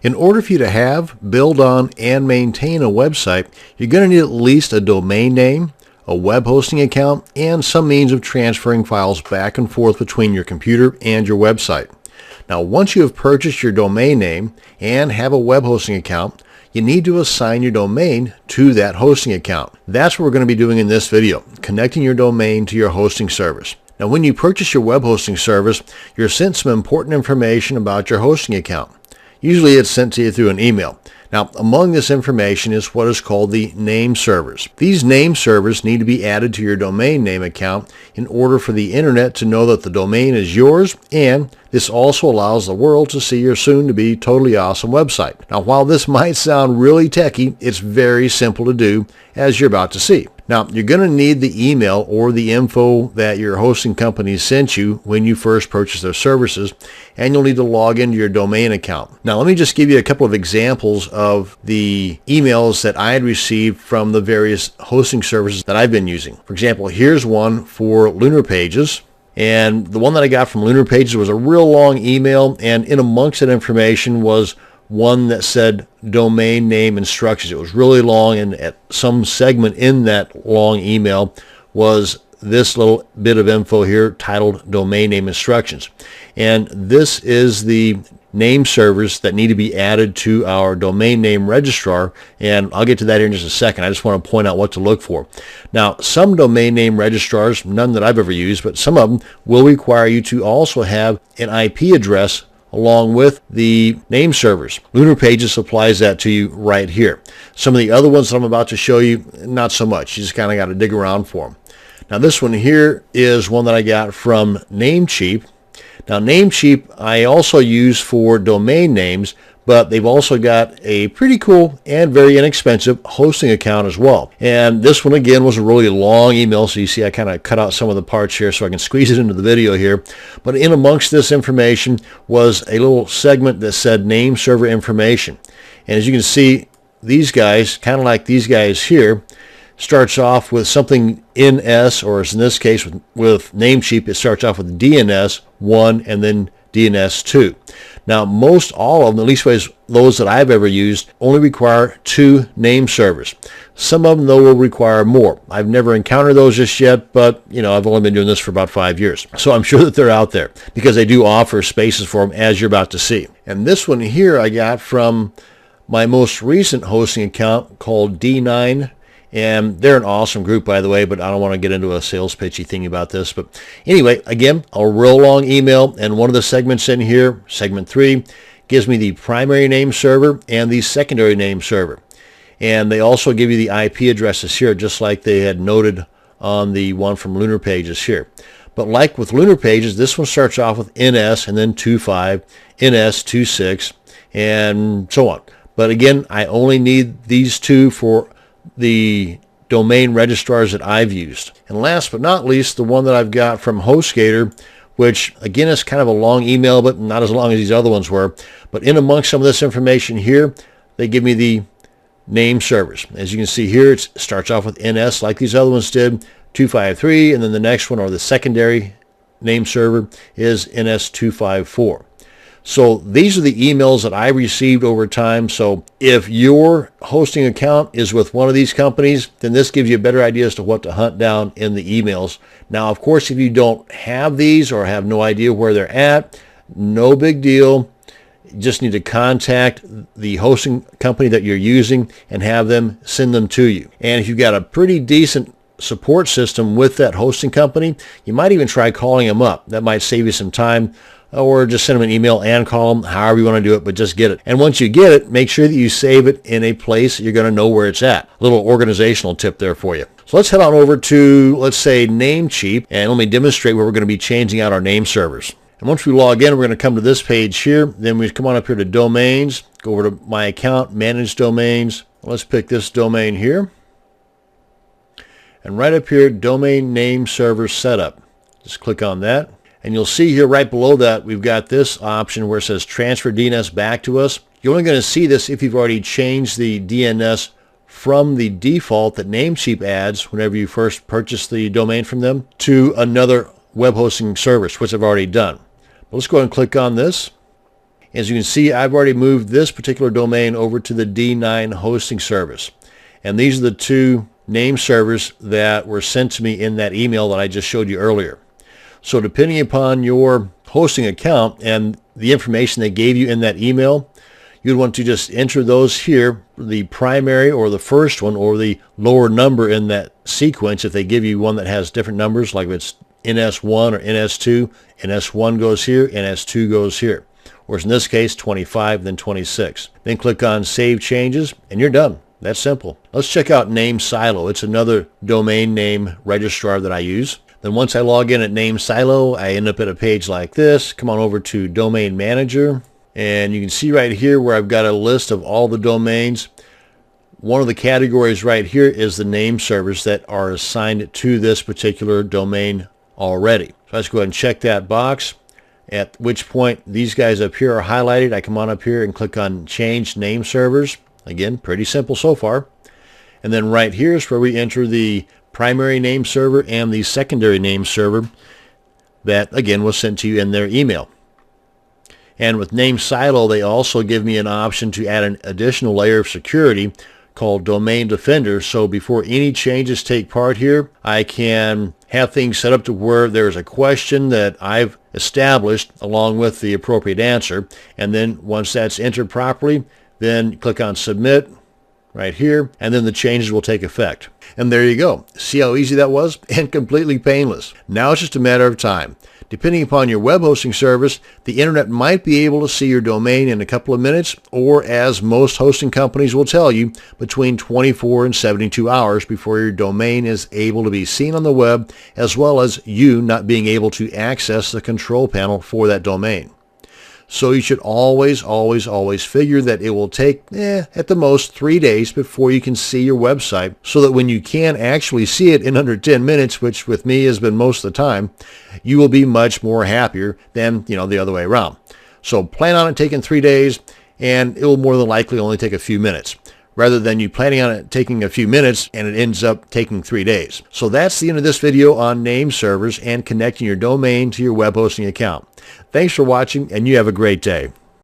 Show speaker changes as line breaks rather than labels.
In order for you to have, build on, and maintain a website, you're going to need at least a domain name, a web hosting account, and some means of transferring files back and forth between your computer and your website. Now, once you have purchased your domain name and have a web hosting account, you need to assign your domain to that hosting account. That's what we're going to be doing in this video, connecting your domain to your hosting service. Now, when you purchase your web hosting service, you're sent some important information about your hosting account. Usually it's sent to you through an email. Now, among this information is what is called the name servers. These name servers need to be added to your domain name account in order for the internet to know that the domain is yours, and this also allows the world to see your soon-to-be totally awesome website. Now, while this might sound really techy, it's very simple to do, as you're about to see. Now, you're going to need the email or the info that your hosting company sent you when you first purchased their services, and you'll need to log into your domain account. Now, let me just give you a couple of examples of the emails that I had received from the various hosting services that I've been using. For example, here's one for Lunar Pages. And the one that I got from Lunar Pages was a real long email, and in amongst that information was one that said domain name instructions. It was really long, and at some segment in that long email was this little bit of info here titled domain name instructions. And this is the name servers that need to be added to our domain name registrar, and I'll get to that here in just a second. I just want to point out what to look for. Now, some domain name registrars, none that I've ever used, but some of them will require you to also have an IP address along with the name servers. Lunar Pages supplies that to you right here. Some of the other ones that I'm about to show you, not so much. You just kind of got to dig around for them. Now, this one here is one that I got from Namecheap. Now, Namecheap I also use for domain names, but they've also got a pretty cool and very inexpensive hosting account as well. And this one again was a really long email, so you see I kind of cut out some of the parts here so I can squeeze it into the video here. But in amongst this information was a little segment that said name server information. And as you can see, these guys, kind of like these guys here, starts off with something NS, or as in this case with Namecheap, it starts off with DNS 1 and then DNS 2. Now, most all of them, at least those that I've ever used, only require 2 name servers. Some of them, though, will require more. I've never encountered those just yet, but, I've only been doing this for about 5 years. So I'm sure that they're out there because they do offer spaces for them, as you're about to see. And this one here I got from my most recent hosting account called D9. And they're an awesome group, by the way, but I don't want to get into a sales pitchy thing about this. But anyway, again, a real long email, and one of the segments in here, segment 3, gives me the primary name server and the secondary name server. And they also give you the IP addresses here, just like they had noted on the one from Lunar Pages here. But like with Lunar Pages, this one starts off with NS and then 2.5, NS 2.6, and so on. But again, I only need these 2 for the domain registrars that I've used. And last but not least, the one that I've got from HostGator, which again is kind of a long email, but not as long as these other ones were. But in amongst some of this information here, they give me the name servers. As you can see here, it starts off with NS like these other ones did, 253, and then the next one, or the secondary name server, is NS 254. So these are the emails that I received over time. So if your hosting account is with one of these companies, then this gives you a better idea as to what to hunt down in the emails. Now, of course, if you don't have these or have no idea where they're at, no big deal. You just need to contact the hosting company that you're using and have them send them to you. And if you've got a pretty decent support system with that hosting company, you might even try calling them up. That might save you some time. Or just send them an email and call them, however you want to do it, but just get it. And once you get it, make sure that you save it in a place that you're going to know where it's at. A little organizational tip there for you. So let's head on over to, let's say, Namecheap, and let me demonstrate where we're going to be changing out our name servers. And once we log in, we're going to come to this page here. Then we come on up here to Domains, go over to My Account, Manage Domains. Let's pick this domain here. And right up here, Domain Name Server Setup. Just click on that. And you'll see here right below that we've got this option where it says transfer DNS back to us. You're only going to see this if you've already changed the DNS from the default that Namecheap adds whenever you first purchase the domain from them to another web hosting service, which I've already done. But let's go ahead and click on this. As you can see, I've already moved this particular domain over to the D9 hosting service. And these are the two name servers that were sent to me in that email that I just showed you earlier. So depending upon your hosting account and the information they gave you in that email, you'd want to just enter those here, the primary or the first one or the lower number in that sequence. If they give you one that has different numbers, like if it's NS1 or NS2, NS1 goes here, NS2 goes here. Whereas in this case, 25, then 26. Then click on Save Changes, and you're done. That's simple. Let's check out NameSilo. It's another domain name registrar that I use. Then once I log in at NameSilo, I end up at a page like this. Come on over to Domain Manager. And you can see right here where I've got a list of all the domains. One of the categories right here is the name servers that are assigned to this particular domain already. So let's go ahead and check that box, at which point these guys up here are highlighted. I come on up here and click on Change Name Servers. Again, pretty simple so far. And then right here is where we enter the primary name server and the secondary name server that, again, was sent to you in their email. And with NameSilo, they also give me an option to add an additional layer of security called Domain Defender. So before any changes take part here, I can have things set up to where there's a question that I've established along with the appropriate answer. And then once that's entered properly, then click on Submit right here, and then the changes will take effect. And there you go. See how easy that was? And completely painless. Now it's just a matter of time. Depending upon your web hosting service, the internet might be able to see your domain in a couple of minutes, or as most hosting companies will tell you, between 24 and 72 hours before your domain is able to be seen on the web, as well as you not being able to access the control panel for that domain. So you should always figure that it will take, at the most 3 days before you can see your website, so that when you can actually see it in under 10 minutes, which with me has been most of the time, you will be much more happier than, the other way around. So plan on it taking 3 days, and it will more than likely only take a few minutes, rather than you planning on it taking a few minutes and it ends up taking 3 days. So that's the end of this video on name servers and connecting your domain to your web hosting account. Thanks for watching, and you have a great day.